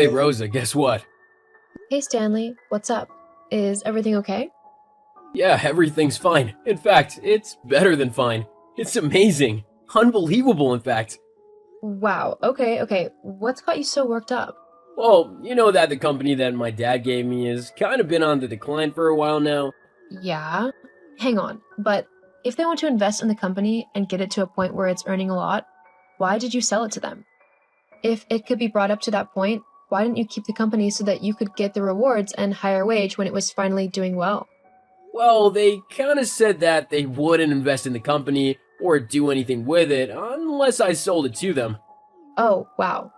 Hey Rosa, guess what? Hey Stanley, what's up? Is everything okay? Yeah, everything's fine. In fact, it's better than fine. It's amazing. Unbelievable, in fact. Wow, okay. What's got you so worked up? Well, you know that the company that my dad gave me has kind of been on the decline for a while now. Yeah? Hang on, but if they want to invest in the company and get it to a point where it's earning a lot, why did you sell it to them? If it could be brought up to that point, why didn't you keep the company so that you could get the rewards and higher wage when it was finally doing well? Well, they kind of said that they wouldn't invest in the company or do anything with it unless I sold it to them. Oh, wow.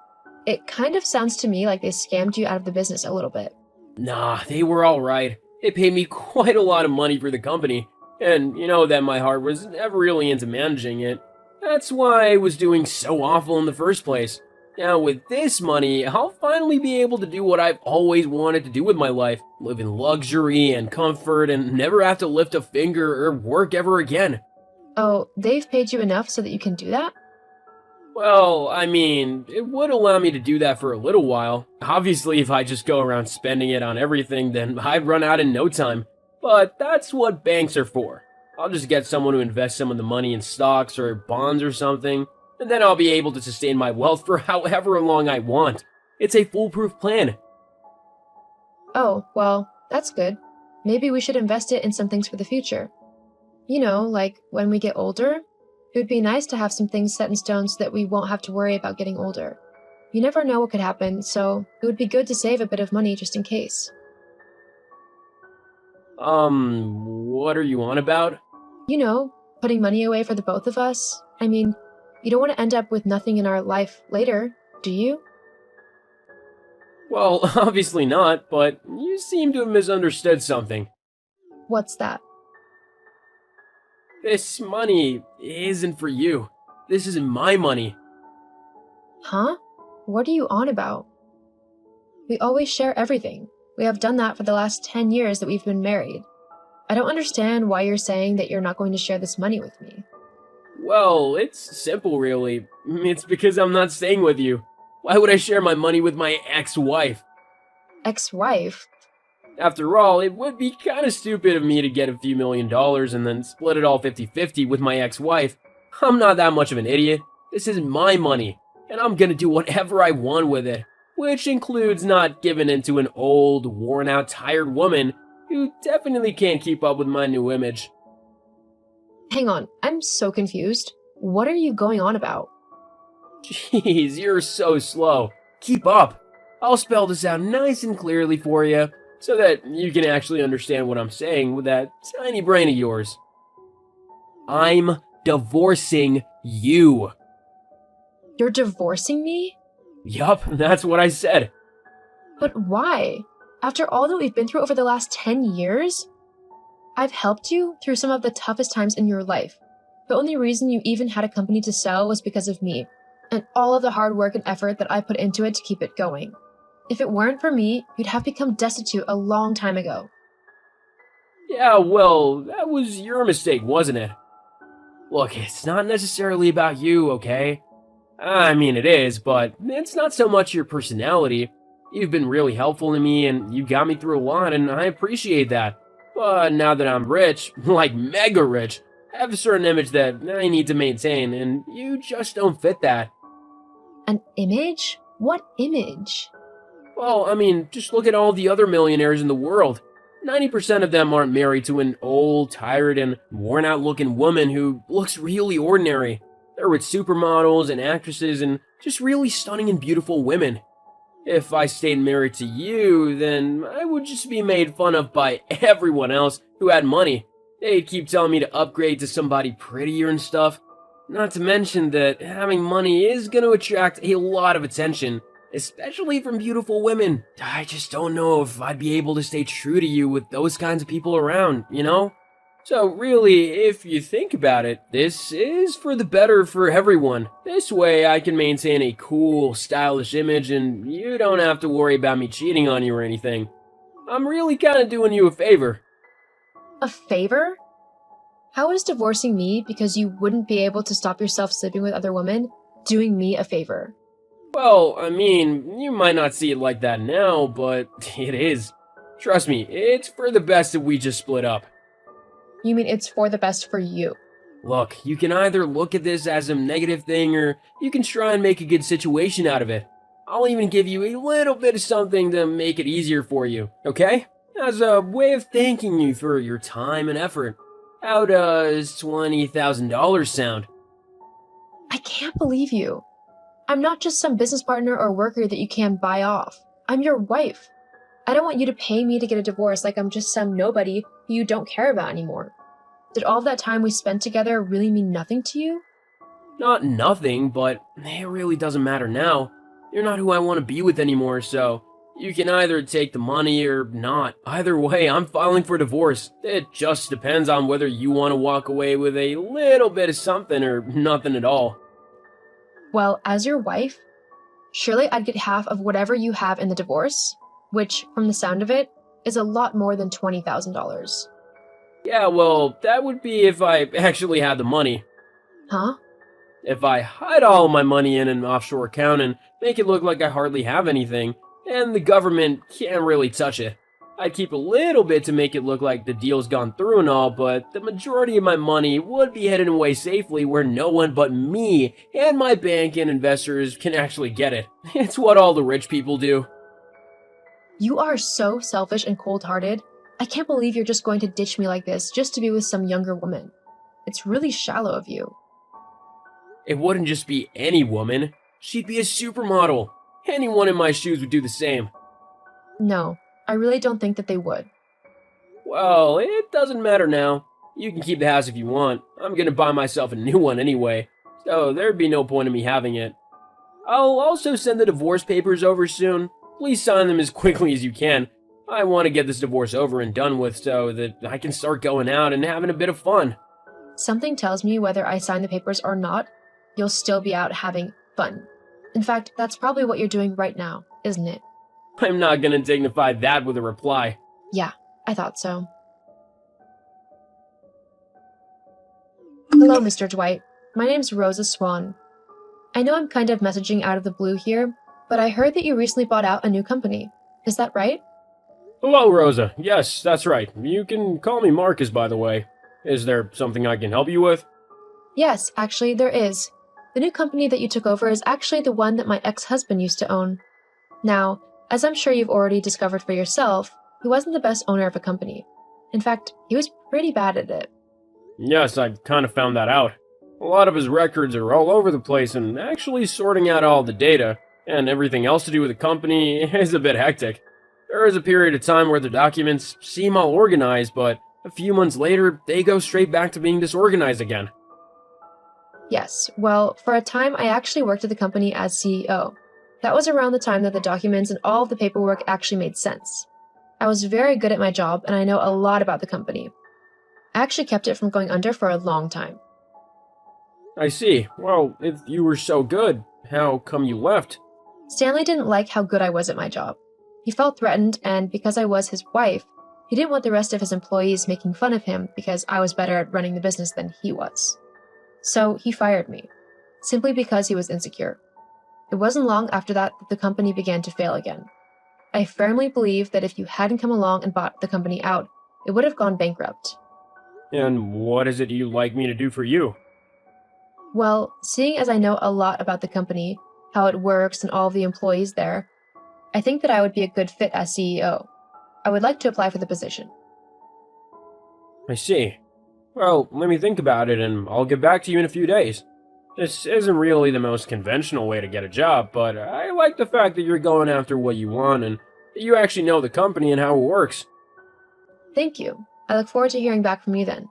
It kind of sounds to me like they scammed you out of the business a little bit. Nah, they were alright. They paid me quite a lot of money for the company, and you know that my heart was never really into managing it. That's why I was doing so awful in the first place. Now, with this money, I'll finally be able to do what I've always wanted to do with my life, live in luxury and comfort and never have to lift a finger or work ever again. Oh, they've paid you enough so that you can do that? Well, I mean, it would allow me to do that for a little while. Obviously, if I just go around spending it on everything, then I'd run out in no time. But that's what banks are for. I'll just get someone to invest some of the money in stocks or bonds or something, and then I'll be able to sustain my wealth for however long I want. It's a foolproof plan. Oh, well, that's good. Maybe we should invest it in some things for the future. You know, like when we get older, it would be nice to have some things set in stone so that we won't have to worry about getting older. You never know what could happen, so it would be good to save a bit of money just in case. What are you on about? You know, putting money away for the both of us. I mean, you don't want to end up with nothing in our life later, do you? Well, obviously not, but you seem to have misunderstood something. What's that? This money isn't for you. This isn't my money. Huh? What are you on about? We always share everything. We have done that for the last 10 years that we've been married. I don't understand why you're saying that you're not going to share this money with me. Well, it's simple, really. It's because I'm not staying with you. Why would I share my money with my ex-wife? Ex-wife? After all, it would be kind of stupid of me to get a few $1 million and then split it all 50-50 with my ex-wife. I'm not that much of an idiot. This is my money, and I'm gonna do whatever I want with it, which includes not giving in to an old, worn-out, tired woman who definitely can't keep up with my new image. Hang on, I'm so confused. What are you going on about? Jeez, you're so slow. Keep up. I'll spell this out nice and clearly for you, so that you can actually understand what I'm saying with that tiny brain of yours. I'm divorcing you. You're divorcing me? Yup, that's what I said. But why? After all that we've been through over the last 10 years? I've helped you through some of the toughest times in your life. The only reason you even had a company to sell was because of me, and all of the hard work and effort that I put into it to keep it going. If it weren't for me, you'd have become destitute a long time ago. Yeah, well, that was your mistake, wasn't it? Look, it's not necessarily about you, okay? I mean, it is, but it's not so much your personality. You've been really helpful to me, and you got me through a lot, and I appreciate that. But now that I'm rich, like mega rich, I have a certain image that I need to maintain, and you just don't fit that. An image? What image? Well, I mean, just look at all the other millionaires in the world. 90% of them aren't married to an old, tired, and worn out looking woman who looks really ordinary. They're with supermodels and actresses and just really stunning and beautiful women. If I stayed married to you, then I would just be made fun of by everyone else who had money. They'd keep telling me to upgrade to somebody prettier and stuff. Not to mention that having money is going to attract a lot of attention, especially from beautiful women. I just don't know if I'd be able to stay true to you with those kinds of people around, you know? So really, if you think about it, this is for the better for everyone. This way I can maintain a cool, stylish image and you don't have to worry about me cheating on you or anything. I'm really kind of doing you a favor. A favor? How is divorcing me because you wouldn't be able to stop yourself sleeping with other women doing me a favor? Well, I mean, you might not see it like that now, but it is. Trust me, it's for the best if we just split up. You mean it's for the best for you? Look, you can either look at this as a negative thing or you can try and make a good situation out of it. I'll even give you a little bit of something to make it easier for you, okay? As a way of thanking you for your time and effort. How does $20,000 sound? I can't believe you. I'm not just some business partner or worker that you can buy off. I'm your wife. I don't want you to pay me to get a divorce like I'm just some nobody who you don't care about anymore. Did all that time we spent together really mean nothing to you? Not nothing, but it really doesn't matter now. You're not who I want to be with anymore, so you can either take the money or not. Either way, I'm filing for divorce. It just depends on whether you want to walk away with a little bit of something or nothing at all. Well, as your wife, surely I'd get half of whatever you have in the divorce, which, from the sound of it, is a lot more than $20,000. Yeah, well, that would be if I actually had the money. Huh? If I hide all my money in an offshore account and make it look like I hardly have anything, and the government can't really touch it. I'd keep a little bit to make it look like the deal's gone through and all, but the majority of my money would be hidden away safely where no one but me and my bank and investors can actually get it. It's what all the rich people do. You are so selfish and cold-hearted. I can't believe you're just going to ditch me like this just to be with some younger woman. It's really shallow of you. It wouldn't just be any woman. She'd be a supermodel. Anyone in my shoes would do the same. No, I really don't think that they would. Well, it doesn't matter now. You can keep the house if you want. I'm gonna buy myself a new one anyway, so there'd be no point in me having it. I'll also send the divorce papers over soon. Please sign them as quickly as you can. I want to get this divorce over and done with so that I can start going out and having a bit of fun. Something tells me whether I sign the papers or not, you'll still be out having fun. In fact, that's probably what you're doing right now, isn't it? I'm not gonna dignify that with a reply. Yeah, I thought so. Hello, Mr. Dwight. My name's Rosa Swan. I know I'm kind of messaging out of the blue here, but I heard that you recently bought out a new company. Is that right? Hello, Rosa. Yes, that's right. You can call me Marcus, by the way. Is there something I can help you with? Yes, actually, there is. The new company that you took over is actually the one that my ex-husband used to own. Now, as I'm sure you've already discovered for yourself, he wasn't the best owner of a company. In fact, he was pretty bad at it. Yes, I kind of found that out. A lot of his records are all over the place, and actually sorting out all the data and everything else to do with the company is a bit hectic. There is a period of time where the documents seem all organized, but a few months later, they go straight back to being disorganized again. Yes, well, for a time I actually worked at the company as CEO. That was around the time that the documents and all of the paperwork actually made sense. I was very good at my job and I know a lot about the company. I actually kept it from going under for a long time. I see. Well, if you were so good, how come you left? Stanley didn't like how good I was at my job. He felt threatened, and because I was his wife, he didn't want the rest of his employees making fun of him because I was better at running the business than he was. So he fired me, simply because he was insecure. It wasn't long after that the company began to fail again. I firmly believe that if you hadn't come along and bought the company out, it would have gone bankrupt. And what is it you'd like me to do for you? Well, seeing as I know a lot about the company, how it works, and all of the employees there, I think that I would be a good fit as CEO. I would like to apply for the position. I see. Well, let me think about it and I'll get back to you in a few days. This isn't really the most conventional way to get a job, but I like the fact that you're going after what you want and that you actually know the company and how it works. Thank you. I look forward to hearing back from you then.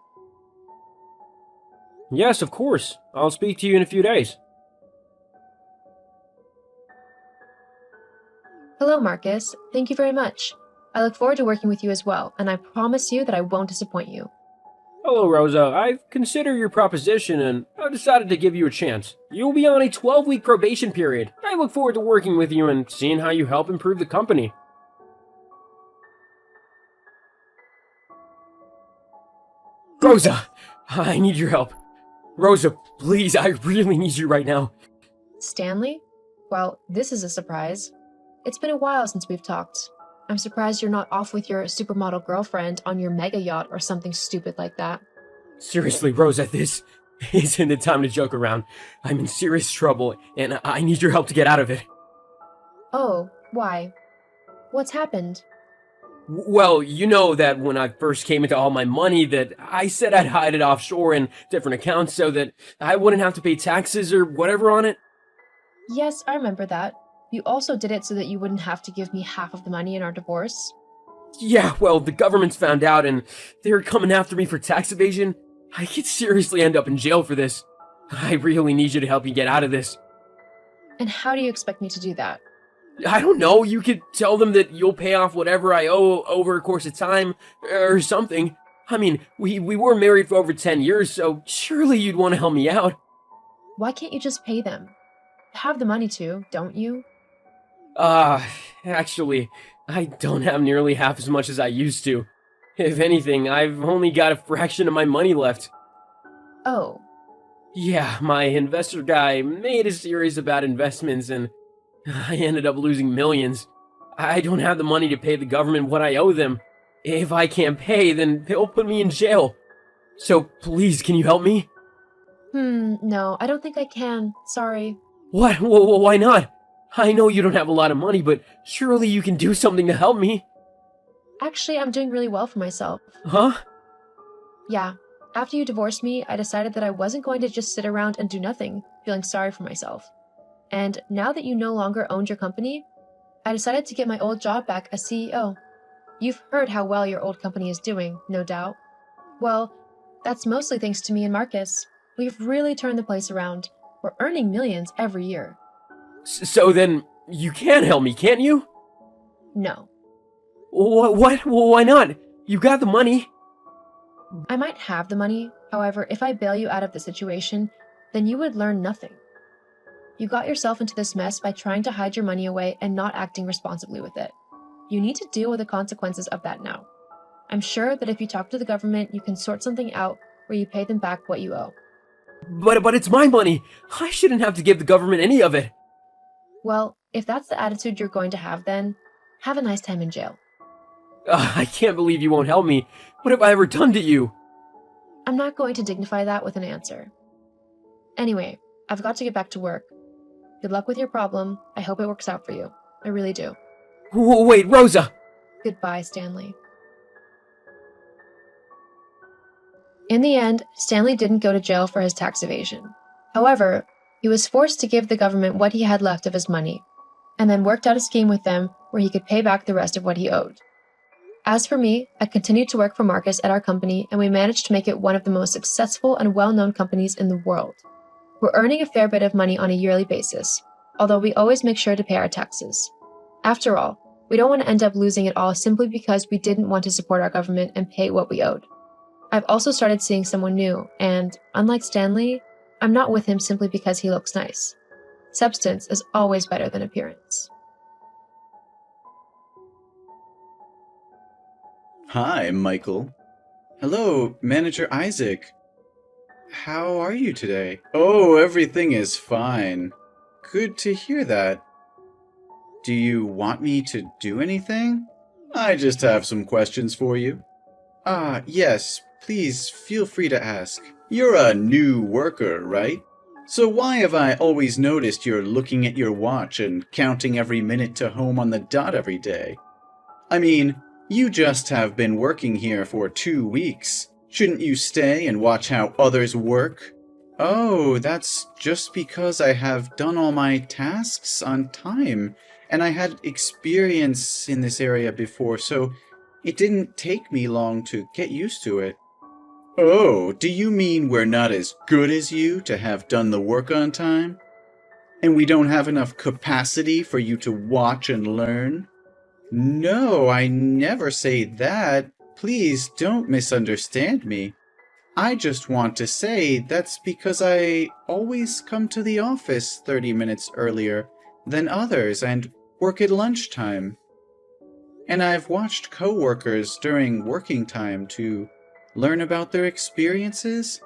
Yes, of course. I'll speak to you in a few days. Hello, Marcus. Thank you very much. I look forward to working with you as well, and I promise you that I won't disappoint you. Hello, Rosa. I've considered your proposition and I've decided to give you a chance. You'll be on a 12-week probation period. I look forward to working with you and seeing how you help improve the company. Rosa, I need your help. Rosa, please, I really need you right now. Stanley? Well, this is a surprise. It's been a while since we've talked. I'm surprised you're not off with your supermodel girlfriend on your mega yacht or something stupid like that. Seriously, Rosa, this isn't the time to joke around. I'm in serious trouble, and I need your help to get out of it. Oh, why? What's happened? Well, you know that when I first came into all my money that I said I'd hide it offshore in different accounts so that I wouldn't have to pay taxes or whatever on it? Yes, I remember that. You also did it so that you wouldn't have to give me half of the money in our divorce. Yeah, well, the government's found out and they're coming after me for tax evasion. I could seriously end up in jail for this. I really need you to help me get out of this. And how do you expect me to do that? I don't know, you could tell them that you'll pay off whatever I owe over a course of time, or something. I mean, we were married for over 10 years, so surely you'd want to help me out. Why can't you just pay them? You have the money to, don't you? Actually, I don't have nearly half as much as I used to. If anything, I've only got a fraction of my money left. Oh, Yeah, my investor guy made a series of bad investments and I ended up losing millions. I don't have the money to pay the government what I owe them. If I can't pay, then they'll put me in jail. So please, can you help me? no, I don't think I can. Sorry. What? Why not? I know you don't have a lot of money, but surely you can do something to help me. Actually, I'm doing really well for myself. Huh? Yeah, after you divorced me, I decided that I wasn't going to just sit around and do nothing, feeling sorry for myself. And now that you no longer owned your company, I decided to get my old job back as CEO. You've heard how well your old company is doing, no doubt. Well, that's mostly thanks to me and Marcus. We've really turned the place around. We're earning millions every year. So then, you can help me, can't you? No, What? Well, why not? You got the money. I might have the money. However, if I bail you out of the situation, then you would learn nothing. You got yourself into this mess by trying to hide your money away and not acting responsibly with it. You need to deal with the consequences of that now. I'm sure that if you talk to the government, you can sort something out where you pay them back what you owe. But it's my money. I shouldn't have to give the government any of it. Well, if that's the attitude you're going to have, then have a nice time in jail. I can't believe you won't help me. What have I ever done to you? I'm not going to dignify that with an answer. Anyway, I've got to get back to work. Good luck with your problem. I hope it works out for you. I really do. Wait, Rosa! Goodbye, Stanley. In the end, Stanley didn't go to jail for his tax evasion. However, he was forced to give the government what he had left of his money, and then worked out a scheme with them where he could pay back the rest of what he owed. As for me, I continued to work for Marcus at our company, and we managed to make it one of the most successful and well-known companies in the world. We're earning a fair bit of money on a yearly basis, although we always make sure to pay our taxes. After all, we don't want to end up losing it all simply because we didn't want to support our government and pay what we owed. I've also started seeing someone new, and unlike Stanley, I'm not with him simply because he looks nice. Substance is always better than appearance. Hi, Michael. Hello, Manager Isaac. How are you today? Oh, everything is fine. Good to hear that. Do you want me to do anything? I just have some questions for you. Yes, please feel free to ask. You're a new worker, right? So why have I always noticed you're looking at your watch and counting every minute to home on the dot every day? I mean, you just have been working here for 2 weeks. Shouldn't you stay and watch how others work? Oh, that's just because I have done all my tasks on time, and I had experience in this area before, so it didn't take me long to get used to it. Oh, do you mean we're not as good as you to have done the work on time? And we don't have enough capacity for you to watch and learn? No, I never say that. Please don't misunderstand me. I just want to say that's because I always come to the office 30 minutes earlier than others and work at lunchtime. And I've watched coworkers during working time to learn about their experiences.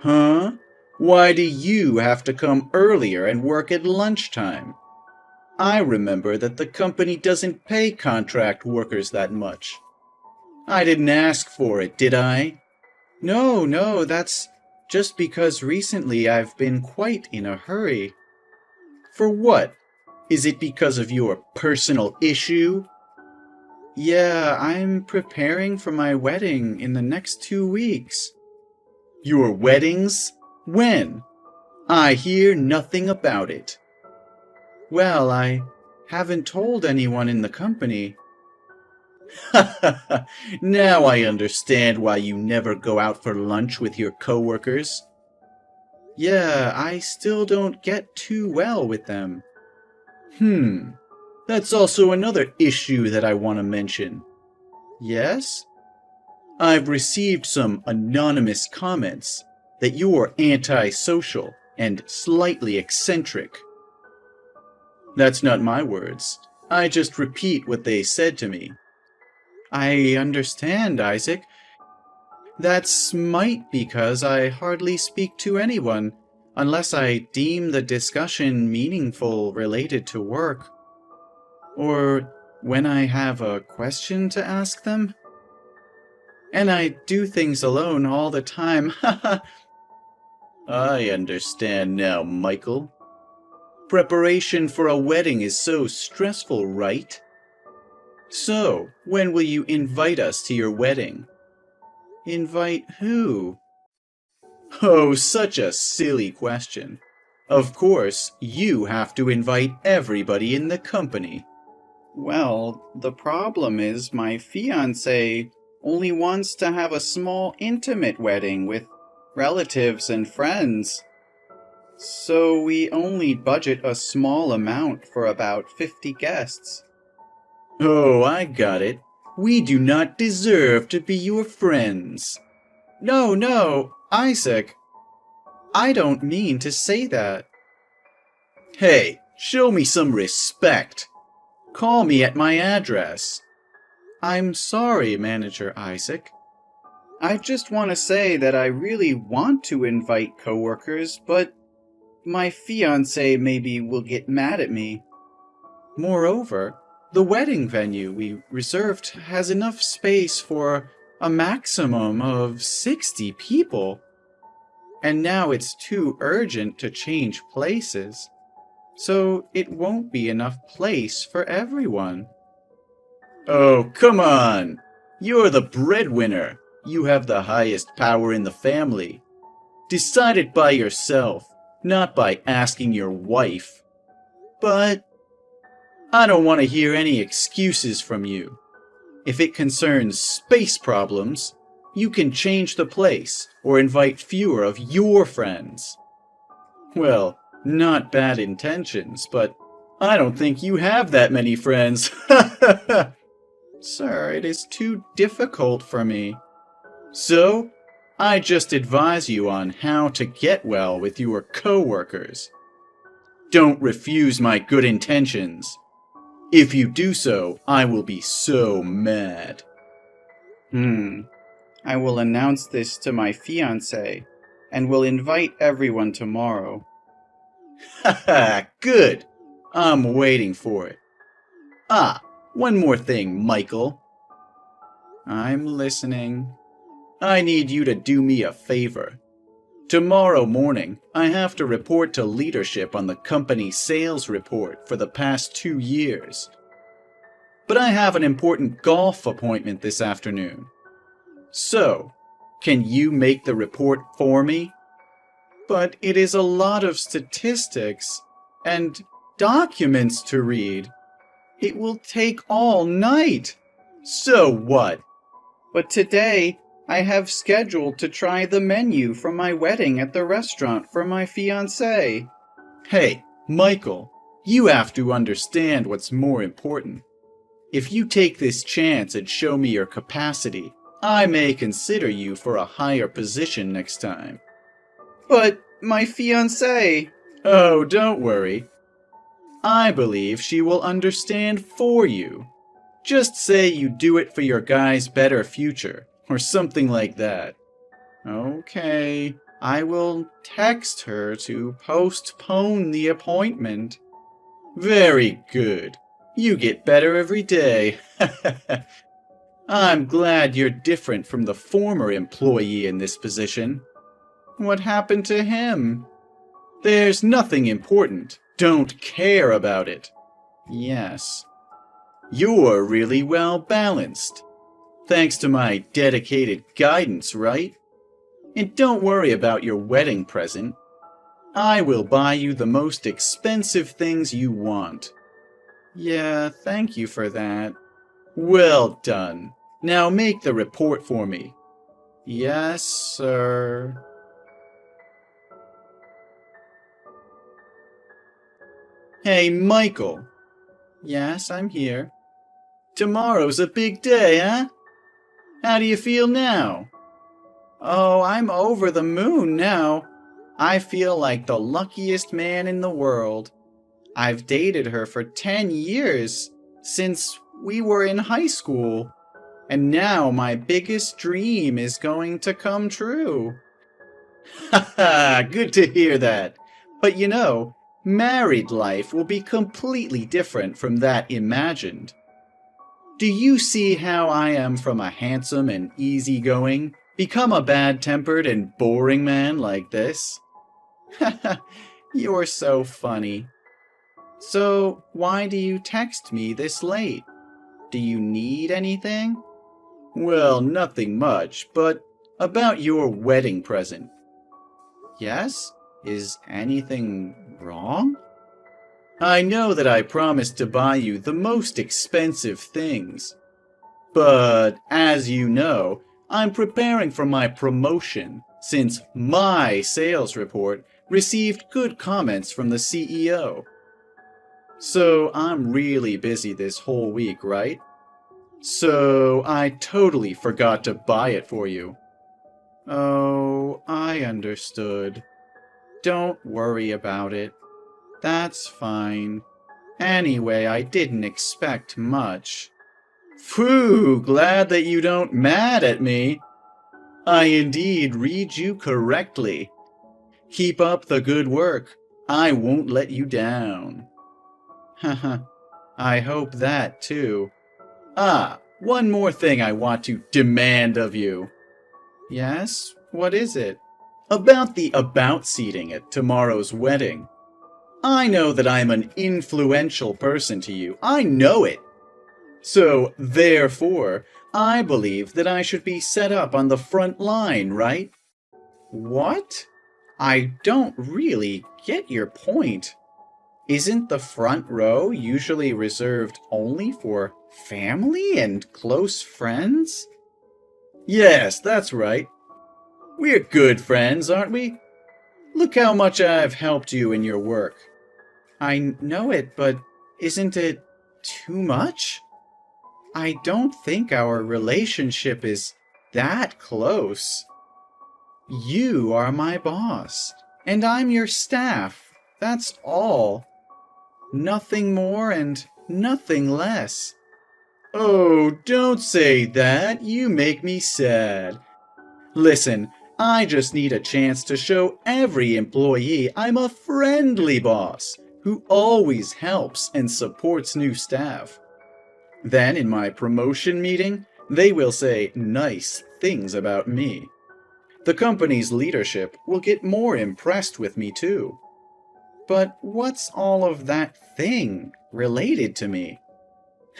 Huh? Why do you have to come earlier and work at lunchtime? I remember that the company doesn't pay contract workers that much. I didn't ask for it, did I? No, that's just because recently I've been quite in a hurry. For what? Is it because of your personal issue? Yeah, I'm preparing for my wedding in the next 2 weeks. Your weddings? When? I hear nothing about it. Well, I haven't told anyone in the company. Now I understand why you never go out for lunch with your coworkers. Yeah, I still don't get too well with them. That's also another issue that I want to mention. Yes? I've received some anonymous comments that you're antisocial and slightly eccentric. That's not my words. I just repeat what they said to me. I understand, Isaac. That's might because I hardly speak to anyone, unless I deem the discussion meaningful related to work. Or when I have a question to ask them. And I do things alone all the time. I understand now, Michael. Preparation for a wedding is so stressful, right? So, when will you invite us to your wedding? Invite who? Oh, such a silly question. Of course, you have to invite everybody in the company. Well, the problem is my fiancé only wants to have a small, intimate wedding with relatives and friends. So we only budget a small amount for about 50 guests. Oh, I got it. We do not deserve to be your friends. No, Isaac. I don't mean to say that. Hey, show me some respect. Call me at my address. I'm sorry, Manager Isaac. I just want to say that I really want to invite coworkers, but my fiancé maybe will get mad at me. Moreover, the wedding venue we reserved has enough space for a maximum of 60 people. And now it's too urgent to change places, so it won't be enough place for everyone. Oh, come on! You're the breadwinner. You have the highest power in the family. Decide it by yourself, not by asking your wife. But I don't want to hear any excuses from you. If it concerns space problems, you can change the place or invite fewer of your friends. Well, not bad intentions, but I don't think you have that many friends. Sir, it is too difficult for me. So, I just advise you on how to get well with your coworkers. Don't refuse my good intentions. If you do so, I will be so mad. I will announce this to my fiancé, and will invite everyone tomorrow. Haha, good. I'm waiting for it. Ah, one more thing, Michael. I'm listening. I need you to do me a favor. Tomorrow morning, I have to report to leadership on the company's sales report for the past 2 years. But I have an important golf appointment this afternoon. So, can you make the report for me? But it is a lot of statistics and documents to read. It will take all night. So what? But today, I have scheduled to try the menu for my wedding at the restaurant for my fiancé. Hey, Michael, you have to understand what's more important. If you take this chance and show me your capacity, I may consider you for a higher position next time. But my fiancé... Oh, don't worry. I believe she will understand for you. Just say you do it for your guy's better future, or something like that. Okay. I will text her to postpone the appointment. Very good. You get better every day. I'm glad you're different from the former employee in this position. What happened to him? There's nothing important. Don't care about it. Yes. You're really well balanced. Thanks to my dedicated guidance, right? And don't worry about your wedding present. I will buy you the most expensive things you want. Yeah, thank you for that. Well done. Now make the report for me. Yes, sir. Hey, Michael. Yes, I'm here. Tomorrow's a big day, huh? How do you feel now? Oh, I'm over the moon now. I feel like the luckiest man in the world. I've dated her for 10 years, since we were in high school. And now my biggest dream is going to come true. Haha, good to hear that. But you know, married life will be completely different from that imagined. Do you see how I am from a handsome and easygoing, become a bad-tempered and boring man like this? Haha, you're so funny. So, why do you text me this late? Do you need anything? Well, nothing much, but about your wedding present. Yes? Is anything wrong? I know that I promised to buy you the most expensive things. But, as you know, I'm preparing for my promotion, since my sales report received good comments from the CEO. So I'm really busy this whole week, right? So I totally forgot to buy it for you. Oh, I understood. Don't worry about it. That's fine. Anyway, I didn't expect much. Phew, glad that you don't mad at me. I indeed read you correctly. Keep up the good work. I won't let you down. Haha, I hope that too. Ah, one more thing I want to demand of you. Yes, what is it? About the about seating at tomorrow's wedding. I know that I'm an influential person to you. I know it. So, therefore, I believe that I should be set up on the front line, right? What? I don't really get your point. Isn't the front row usually reserved only for family and close friends? Yes, that's right. We're good friends, aren't we? Look how much I've helped you in your work. I know it, but isn't it too much? I don't think our relationship is that close. You are my boss, and I'm your staff. That's all. Nothing more and nothing less. Oh, don't say that. You make me sad. Listen, I just need a chance to show every employee I'm a friendly boss who always helps and supports new staff. Then in my promotion meeting, they will say nice things about me. The company's leadership will get more impressed with me too. But what's all of that thing related to me?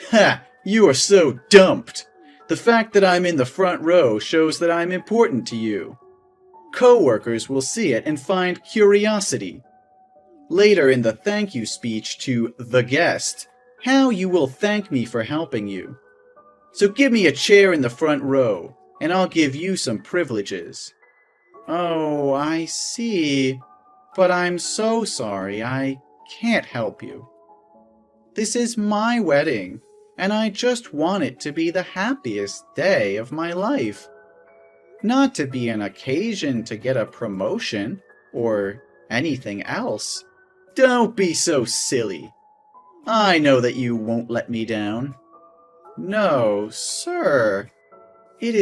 Ha! You are so dumped! The fact that I'm in the front row shows that I'm important to you. Co-workers will see it and find curiosity. Later in the thank you speech to the guest, how you will thank me for helping you. So give me a chair in the front row, and I'll give you some privileges. Oh, I see. But I'm so sorry, I can't help you. This is my wedding, and I just want it to be the happiest day of my life. Not to be an occasion to get a promotion, or anything else. Don't be so silly. I know that you won't let me down. No, sir. It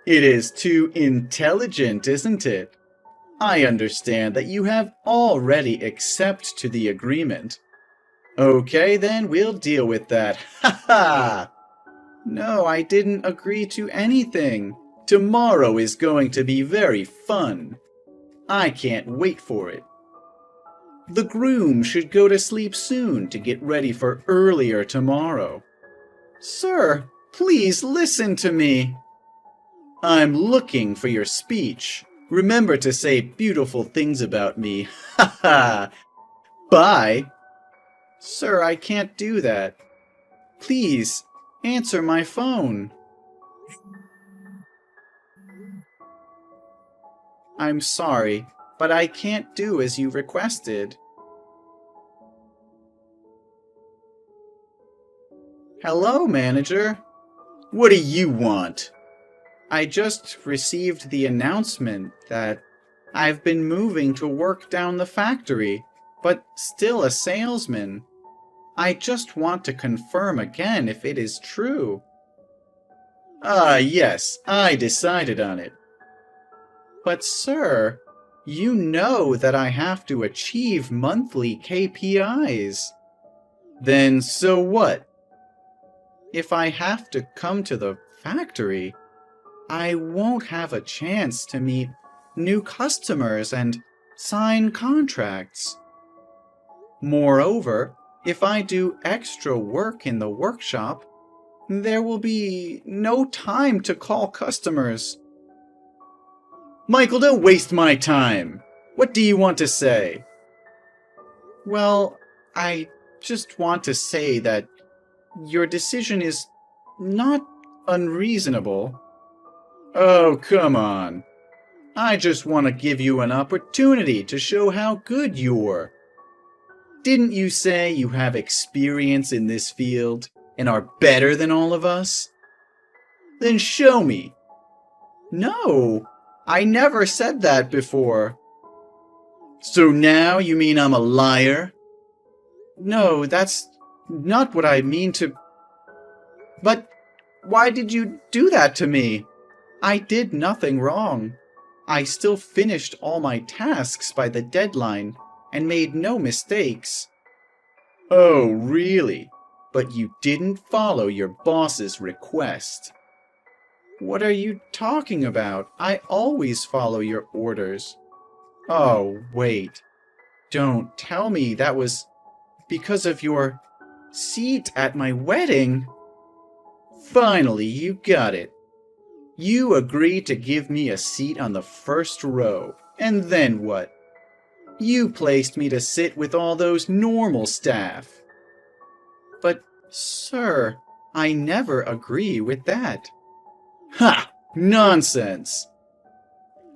It is too intelligent, isn't it? I understand that you have already accepted to the agreement. Okay, then we'll deal with that. Ha ha! No, I didn't agree to anything. Tomorrow is going to be very fun. I can't wait for it. The groom should go to sleep soon to get ready for earlier tomorrow. Sir, please listen to me. I'm looking for your speech. Remember to say beautiful things about me. Ha ha! Bye! Sir, I can't do that. Please, answer my phone. I'm sorry, but I can't do as you requested. Hello, manager. What do you want? I just received the announcement that I've been moving to work down the factory, but still a salesman. I just want to confirm again if it is true. Yes, I decided on it. But sir, you know that I have to achieve monthly KPIs. Then so what? If I have to come to the factory, I won't have a chance to meet new customers and sign contracts. Moreover, if I do extra work in the workshop, there will be no time to call customers. Michael, don't waste my time. What do you want to say? Well, I just want to say that your decision is not unreasonable. Oh, come on. I just want to give you an opportunity to show how good you're. Didn't you say you have experience in this field and are better than all of us? Then show me. No, I never said that before. So now you mean I'm a liar? No, that's not what I mean to... But why did you do that to me? I did nothing wrong. I still finished all my tasks by the deadline and made no mistakes. Oh, really? But you didn't follow your boss's request. What are you talking about? I always follow your orders. Oh, wait. Don't tell me that was because of your seat at my wedding. Finally, you got it. You agreed to give me a seat on the first row, and then what? You placed me to sit with all those normal staff. But, sir, I never agree with that. Ha! Nonsense!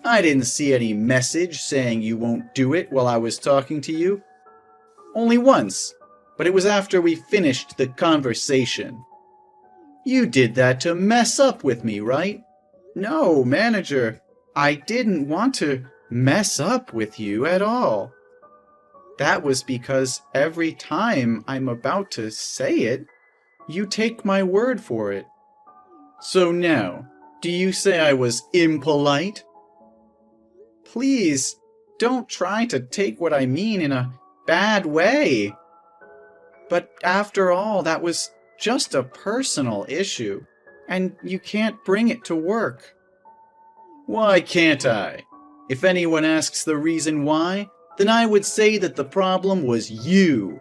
I didn't see any message saying you won't do it while I was talking to you. Only once, but it was after we finished the conversation. You did that to mess up with me, right? No, manager, I didn't want to mess up with you at all. That was because every time I'm about to say it, you take my word for it. So now, do you say I was impolite? Please, don't try to take what I mean in a bad way. But after all, that was just a personal issue, and you can't bring it to work. Why can't I? If anyone asks the reason why, then I would say that the problem was you.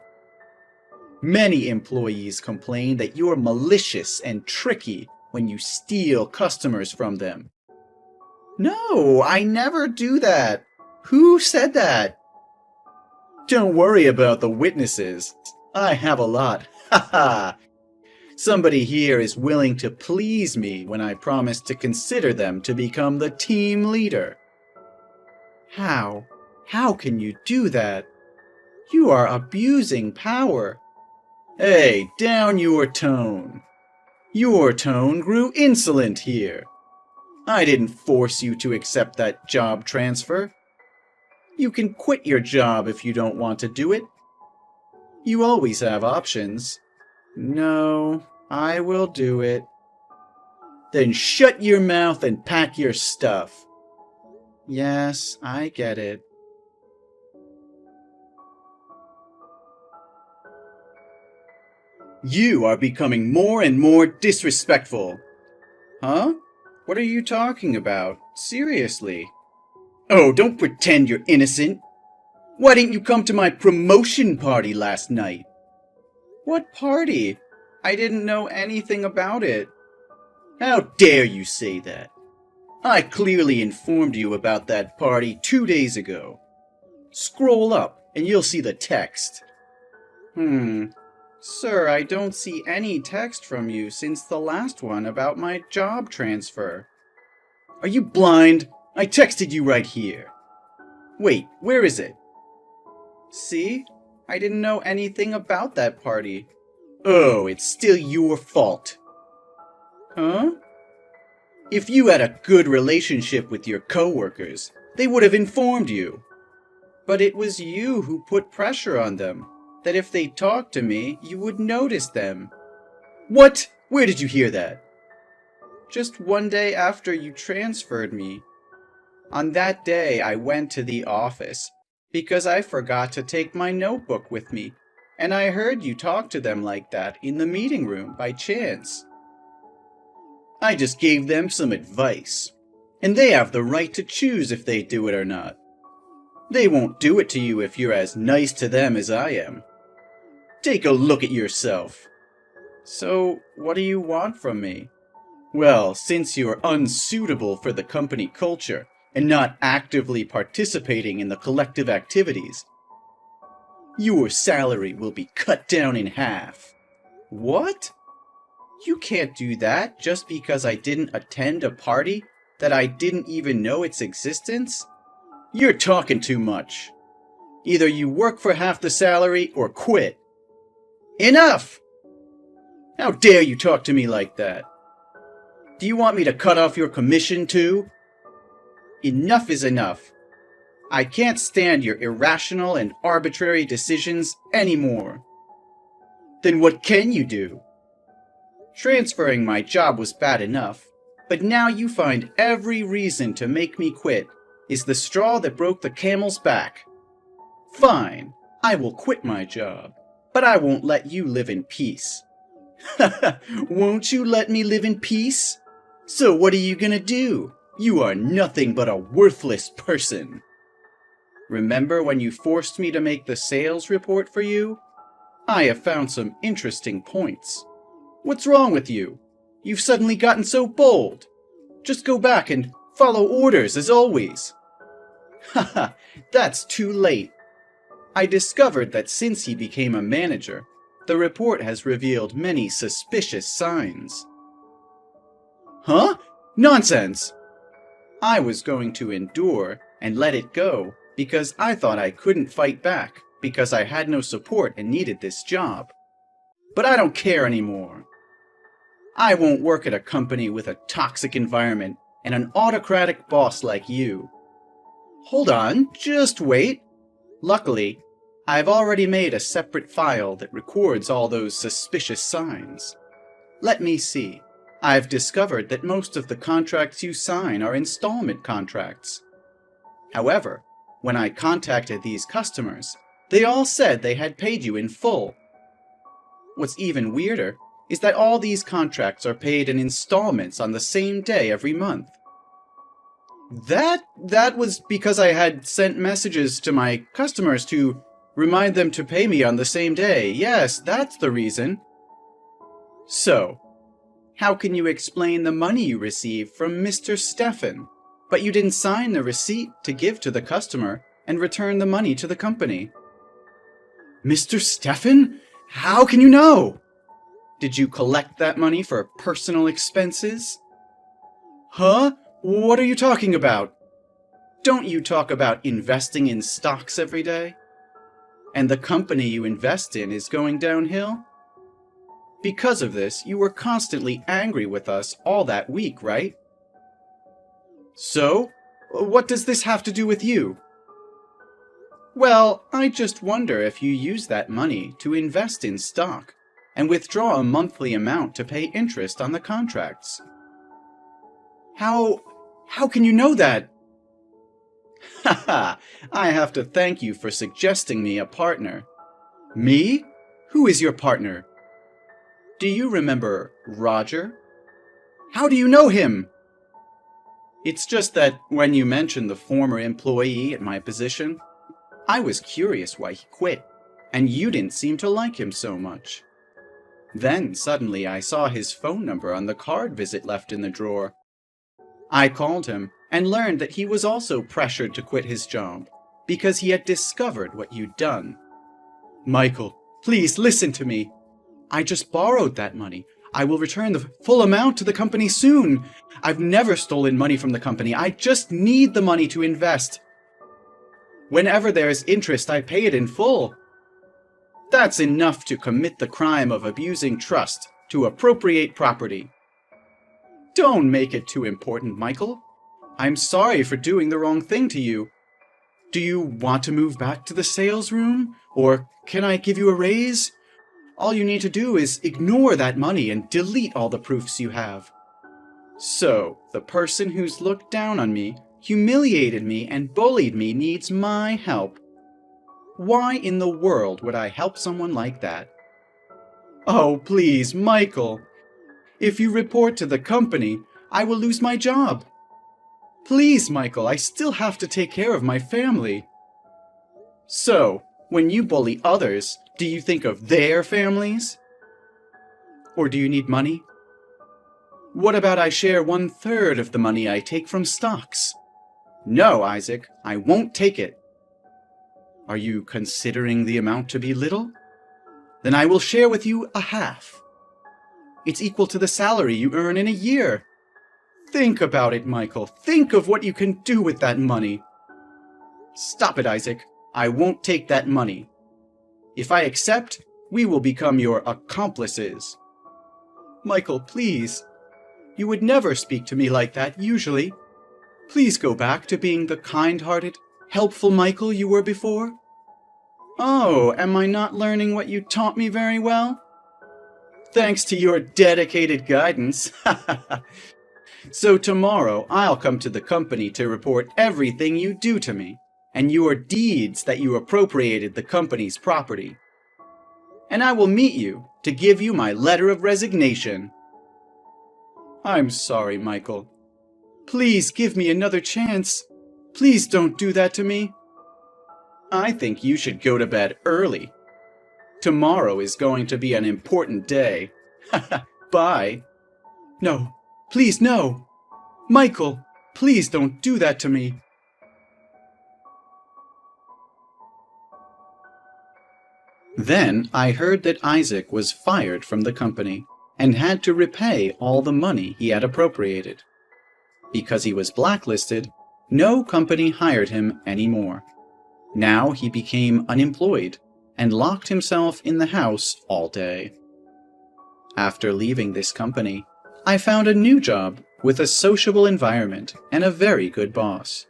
Many employees complain that you're malicious and tricky when you steal customers from them. No, I never do that. Who said that? Don't worry about the witnesses. I have a lot. Ha ha! Somebody here is willing to please me when I promise to consider them to become the team leader. How? How can you do that? You are abusing power. Hey, down your tone. Your tone grew insolent here. I didn't force you to accept that job transfer. You can quit your job if you don't want to do it. You always have options. No, I will do it. Then shut your mouth and pack your stuff. Yes, I get it. You are becoming more and more disrespectful. Huh? What are you talking about? Seriously? Oh, don't pretend you're innocent. Why didn't you come to my promotion party last night? What party? I didn't know anything about it. How dare you say that? I clearly informed you about that party 2 days ago. Scroll up and you'll see the text. Sir, I don't see any text from you since the last one about my job transfer. Are you blind? I texted you right here. Wait, where is it? See? I didn't know anything about that party. Oh, it's still your fault. Huh? If you had a good relationship with your coworkers, they would have informed you. But it was you who put pressure on them, that if they talked to me, you would notice them. What? Where did you hear that? Just one day after you transferred me. On that day, I went to the office because I forgot to take my notebook with me, and I heard you talk to them like that in the meeting room by chance. I just gave them some advice, and they have the right to choose if they do it or not. They won't do it to you if you're as nice to them as I am. Take a look at yourself. So, what do you want from me? Well, since you're unsuitable for the company culture and not actively participating in the collective activities, your salary will be cut down in half. What? You can't do that just because I didn't attend a party that I didn't even know its existence? You're talking too much. Either you work for half the salary or quit. Enough! How dare you talk to me like that? Do you want me to cut off your commission too? Enough is enough. I can't stand your irrational and arbitrary decisions anymore. Then what can you do? Transferring my job was bad enough, but now you find every reason to make me quit is the straw that broke the camel's back. Fine, I will quit my job, but I won't let you live in peace. Won't you let me live in peace? So what are you gonna do? You are nothing but a worthless person. Remember when you forced me to make the sales report for you? I have found some interesting points. What's wrong with you? You've suddenly gotten so bold. Just go back and follow orders as always. Haha, that's too late. I discovered that since he became a manager, the report has revealed many suspicious signs. Huh? Nonsense! I was going to endure and let it go because I thought I couldn't fight back because I had no support and needed this job. But I don't care anymore. I won't work at a company with a toxic environment and an autocratic boss like you. Hold on, just wait. Luckily, I've already made a separate file that records all those suspicious signs. Let me see. I've discovered that most of the contracts you sign are installment contracts. However, when I contacted these customers, they all said they had paid you in full. What's even weirder is that all these contracts are paid in installments on the same day every month. That was because I had sent messages to my customers to remind them to pay me on the same day. Yes, that's the reason. So, how can you explain the money you received from Mr. Stefan, but you didn't sign the receipt to give to the customer and return the money to the company? Mr. Stefan? How can you know? Did you collect that money for personal expenses? Huh? What are you talking about? Don't you talk about investing in stocks every day? And the company you invest in is going downhill? Because of this, you were constantly angry with us all that week, right? So, what does this have to do with you? Well, I just wonder if you use that money to invest in stock and withdraw a monthly amount to pay interest on the contracts. How can you know that? Haha, I have to thank you for suggesting me a partner. Me? Who is your partner? Do you remember Roger? How do you know him? It's just that when you mentioned the former employee at my position, I was curious why he quit, and you didn't seem to like him so much. Then suddenly I saw his phone number on the card Visit left in the drawer. I called him and learned that he was also pressured to quit his job because he had discovered what you'd done. Michael, please listen to me. I just borrowed that money. I will return the full amount to the company soon. I've never stolen money from the company. I just need the money to invest. Whenever there is interest, I pay it in full. That's enough to commit the crime of abusing trust to appropriate property. Don't make it too important, Michael. I'm sorry for doing the wrong thing to you. Do you want to move back to the sales room? Or can I give you a raise? All you need to do is ignore that money and delete all the proofs you have. So, the person who's looked down on me, humiliated me, and bullied me needs my help. Why in the world would I help someone like that? Oh, please, Michael. If you report to the company, I will lose my job. Please, Michael, I still have to take care of my family. So, when you bully others, do you think of their families? Or do you need money? What about I share 1/3 of the money I take from stocks? No, Isaac, I won't take it. Are you considering the amount to be little? Then I will share with you a half. It's equal to the salary you earn in a year. Think about it, Michael. Think of what you can do with that money. Stop it, Isaac. I won't take that money. If I accept, we will become your accomplices. Michael, please. You would never speak to me like that, usually. Please go back to being the kind-hearted, helpful Michael you were before. Oh, am I not learning what you taught me very well? Thanks to your dedicated guidance. So tomorrow, I'll come to the company to report everything you do to me, and your deeds that you appropriated the company's property. And I will meet you to give you my letter of resignation. I'm sorry, Michael. Please give me another chance. Please don't do that to me. I think you should go to bed early. Tomorrow is going to be an important day. Bye. No, please no. Michael, please don't do that to me. Then I heard that Isaac was fired from the company and had to repay all the money he had appropriated. Because he was blacklisted, no company hired him anymore. Now he became unemployed and locked himself in the house all day. After leaving this company, I found a new job with a sociable environment and a very good boss.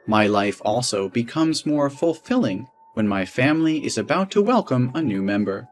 My life also becomes more fulfilling when my family is about to welcome a new member.